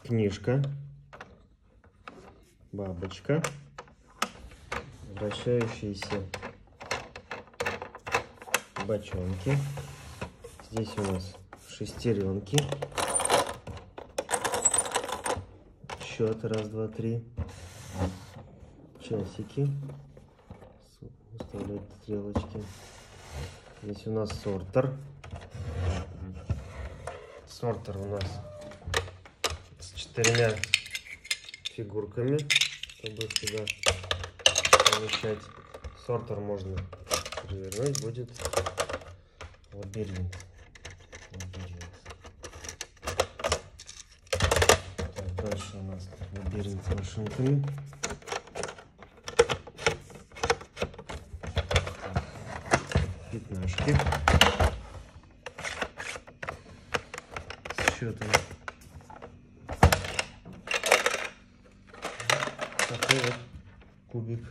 книжка, бабочка, вращающиеся бочонки. Здесь у нас шестеренки. Счет 1, 2, 3. Часики. Выставлять стрелочки. Здесь у нас сортер. Сортер у нас с 4 фигурками, чтобы сюда помещать. Сортер можно перевернуть, будет лабиринт. Так, дальше у нас лабиринт с машинками. Пятнашки. С счетом. Такой вот кубик.